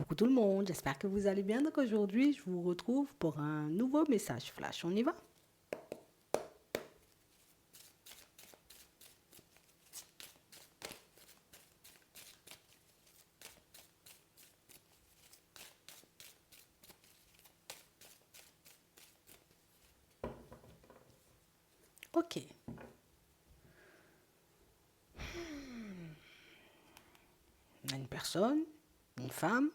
Coucou tout le monde, j'espère que vous allez bien. Donc aujourd'hui, je vous retrouve pour un nouveau message flash. On y va? Ok. On a une personne, une femme,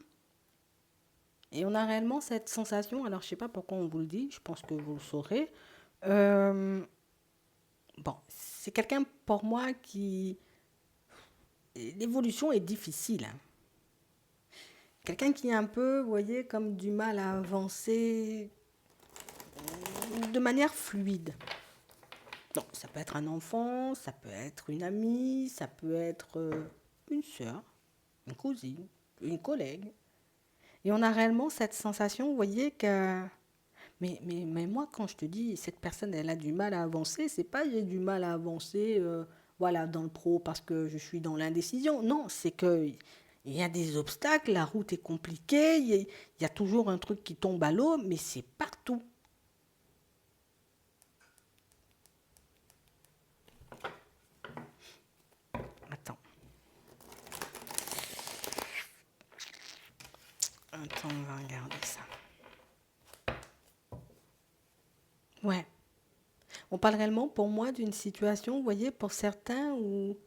et on a réellement cette sensation. Alors je sais pas pourquoi on vous le dit, je pense que vous le saurez. Euh, bon, c'est quelqu'un pour moi qui... L'évolution est difficile, hein. Quelqu'un qui a un peu, vous voyez, comme du mal à avancer de manière fluide. Donc, ça peut être un enfant, ça peut être une amie, ça peut être une sœur, une cousine, une collègue. Et on a réellement cette sensation, vous voyez, que... Mais moi, quand je te dis, cette personne, elle a du mal à avancer, c'est pas j'ai du mal à avancer voilà, dans le pro parce que je suis dans l'indécision. Non, c'est que il y a des obstacles, la route est compliquée, il y a toujours un truc qui tombe à l'eau, mais c'est partout. Attends, attends, on va regarder ça. Ouais. On parle réellement pour moi d'une situation, vous voyez, pour certains où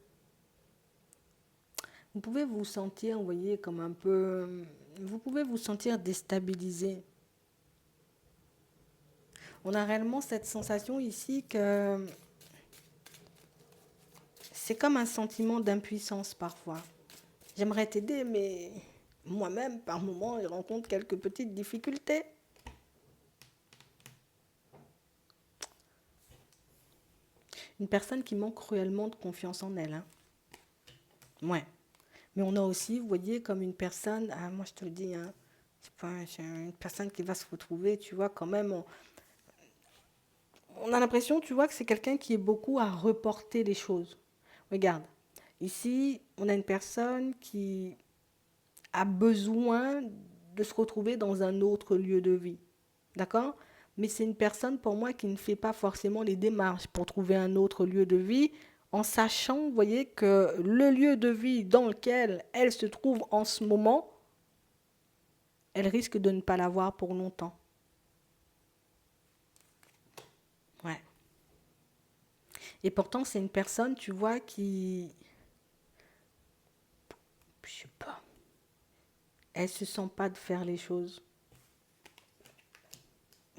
vous pouvez vous sentir, vous voyez, comme un peu... Vous pouvez vous sentir déstabilisé. On a réellement cette sensation ici que c'est comme un sentiment d'impuissance parfois. J'aimerais t'aider, mais moi-même, par moments, je rencontre quelques petites difficultés. Une personne qui manque cruellement de confiance en elle, hein. Ouais. Mais on a aussi, vous voyez, comme une personne, ah, moi je te le dis, hein, c'est une personne qui va se retrouver, tu vois, quand même, on a l'impression, tu vois, que c'est quelqu'un qui est beaucoup à reporter les choses. Regarde, ici, on a une personne qui a besoin de se retrouver dans un autre lieu de vie. D'accord? Mais c'est une personne, pour moi, qui ne fait pas forcément les démarches pour trouver un autre lieu de vie, en sachant, vous voyez, que le lieu de vie dans lequel elle se trouve en ce moment, elle risque de ne pas l'avoir pour longtemps. Ouais. Et pourtant, c'est une personne, tu vois, qui, je sais pas, elle se sent pas de faire les choses.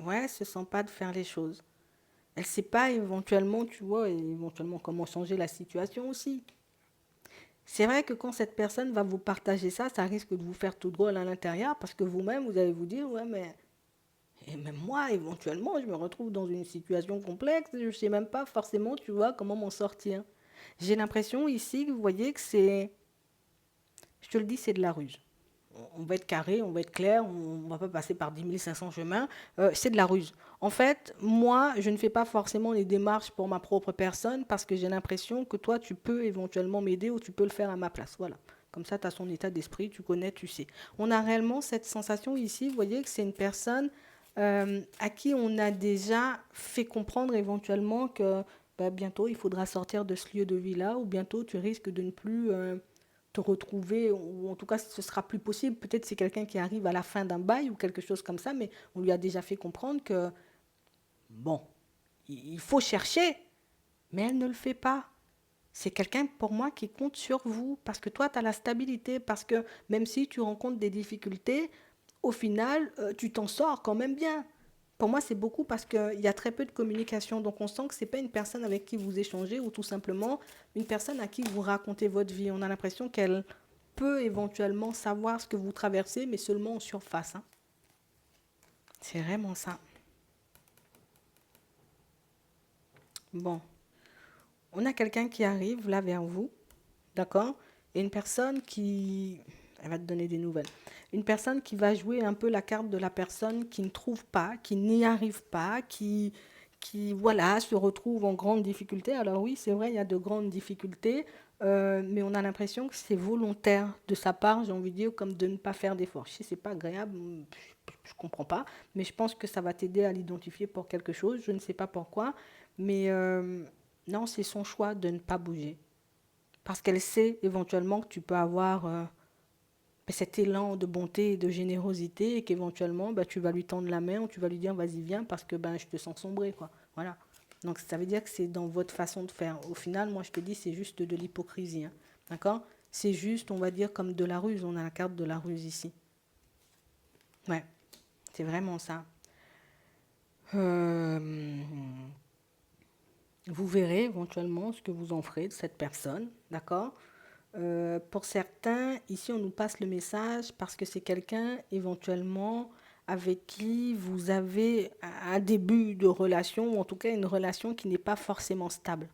Ouais, elle se sent pas de faire les choses. Elle sait pas éventuellement, tu vois, éventuellement comment changer la situation aussi. C'est vrai que quand cette personne va vous partager ça, ça risque de vous faire tout drôle à l'intérieur parce que vous-même, vous allez vous dire, ouais, mais et même moi, éventuellement, je me retrouve dans une situation complexe, je ne sais même pas forcément, tu vois, comment m'en sortir. J'ai l'impression ici, vous voyez, que c'est, je te le dis, c'est de la ruse. On va être carré, on va être clair, on ne va pas passer par 10 500 chemins. C'est de la ruse. En fait, moi, je ne fais pas forcément les démarches pour ma propre personne parce que j'ai l'impression que toi, tu peux éventuellement m'aider ou tu peux le faire à ma place. Voilà. Comme ça, tu as son état d'esprit, tu connais, tu sais. On a réellement cette sensation ici, vous voyez, que c'est une personne à qui on a déjà fait comprendre éventuellement que bah, bientôt, il faudra sortir de ce lieu de vie-là ou bientôt, tu risques de ne plus te retrouver, ou en tout cas ce sera plus possible. Peut-être c'est quelqu'un qui arrive à la fin d'un bail ou quelque chose comme ça, mais on lui a déjà fait comprendre que, bon, il faut chercher, mais elle ne le fait pas. C'est quelqu'un pour moi qui compte sur vous, parce que toi, tu as la stabilité, parce que même si tu rencontres des difficultés, au final, tu t'en sors quand même bien. Pour moi, c'est beaucoup parce qu'il y a très peu de communication. Donc, on sent que ce n'est pas une personne avec qui vous échangez ou tout simplement une personne à qui vous racontez votre vie. On a l'impression qu'elle peut éventuellement savoir ce que vous traversez, mais seulement en surface, hein. C'est vraiment ça. Bon, on a quelqu'un qui arrive là vers vous, d'accord? Et une personne qui... Elle va te donner des nouvelles. Une personne qui va jouer un peu la carte de la personne qui ne trouve pas, qui n'y arrive pas, qui voilà, se retrouve en grande difficulté. Alors oui, c'est vrai, il y a de grandes difficultés. mais on a l'impression que c'est volontaire de sa part, j'ai envie de dire, comme de ne pas faire d'efforts. Si c'est pas agréable, je comprends pas, mais je pense que ça va t'aider à l'identifier pour quelque chose. Je ne sais pas pourquoi, mais non, c'est son choix de ne pas bouger. Parce qu'elle sait éventuellement que tu peux avoir cet élan de bonté et de générosité et qu'éventuellement bah, tu vas lui tendre la main ou tu vas lui dire vas-y viens parce que ben, je te sens sombrer quoi. Voilà. Donc ça veut dire que c'est dans votre façon de faire. Au final, moi je te dis c'est juste de l'hypocrisie. Hein. D'accord. C'est juste, on va dire, comme de la ruse. On a la carte de la ruse ici. Ouais, c'est vraiment ça. Euh, vous verrez éventuellement ce que vous en ferez de cette personne. D'accord. Pour certains, ici on nous passe le message parce que c'est quelqu'un éventuellement avec qui vous avez un début de relation, ou en tout cas une relation qui n'est pas forcément stable.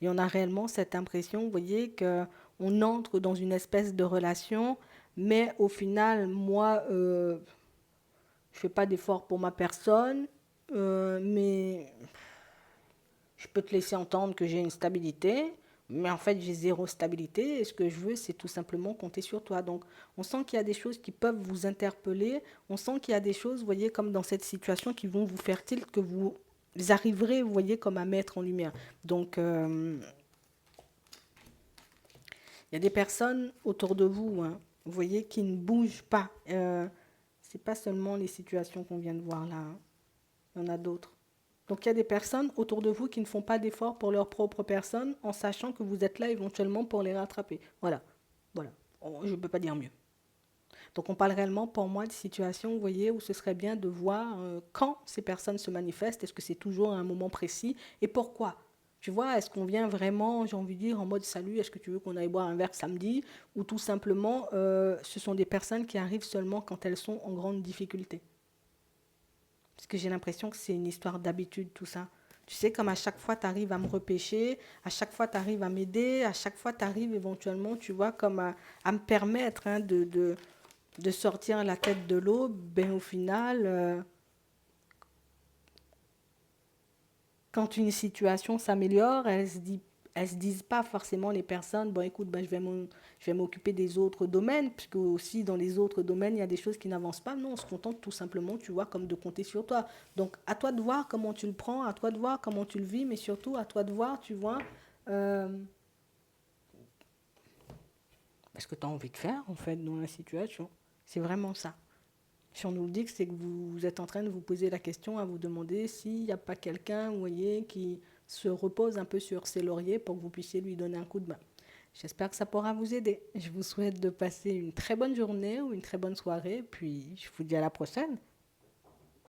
Et on a réellement cette impression, vous voyez, qu'on entre dans une espèce de relation, mais au final, moi, je ne fais pas d'effort pour ma personne, mais je peux te laisser entendre que j'ai une stabilité, mais en fait j'ai zéro stabilité et ce que je veux c'est tout simplement compter sur toi. Donc on sent qu'il y a des choses qui peuvent vous interpeller, on sent qu'il y a des choses, vous voyez, comme dans cette situation qui vont vous faire tilt, que vous arriverez, vous voyez, comme à mettre en lumière. Donc il y a des personnes autour de vous, hein, vous voyez, qui ne bougent pas. C'est pas seulement les situations qu'on vient de voir là, hein. Il y en a d'autres. Donc il y a des personnes autour de vous qui ne font pas d'efforts pour leur propre personne en sachant que vous êtes là éventuellement pour les rattraper. Voilà, voilà. Je ne peux pas dire mieux. Donc on parle réellement pour moi de situations, vous voyez, où ce serait bien de voir quand ces personnes se manifestent. Est-ce que c'est toujours à un moment précis et pourquoi? Tu vois, est-ce qu'on vient vraiment, j'ai envie de dire, en mode salut, est-ce que tu veux qu'on aille boire un verre samedi? Ou tout simplement, ce sont des personnes qui arrivent seulement quand elles sont en grande difficulté. Parce que j'ai l'impression que c'est une histoire d'habitude, tout ça. Tu sais, comme à chaque fois, tu arrives à me repêcher, à chaque fois, tu arrives à m'aider, à chaque fois, tu arrives éventuellement, tu vois, comme à me permettre hein, de sortir la tête de l'eau. Ben, au final, quand une situation s'améliore, elles se disent pas forcément les personnes, bon écoute, ben, je vais m'occuper des autres domaines, puisque aussi dans les autres domaines, il y a des choses qui n'avancent pas. Non, on se contente tout simplement, tu vois, comme de compter sur toi. Donc à toi de voir comment tu le prends, à toi de voir comment tu le vis, mais surtout à toi de voir, tu vois, euh, ce que tu as envie de faire en fait dans la situation. C'est vraiment ça. Si on nous le dit, c'est que vous êtes en train de vous poser la question, à vous demander s'il n'y a pas quelqu'un, vous voyez, qui se repose un peu sur ses lauriers pour que vous puissiez lui donner un coup de main. J'espère que ça pourra vous aider. Je vous souhaite de passer une très bonne journée ou une très bonne soirée, puis je vous dis à la prochaine.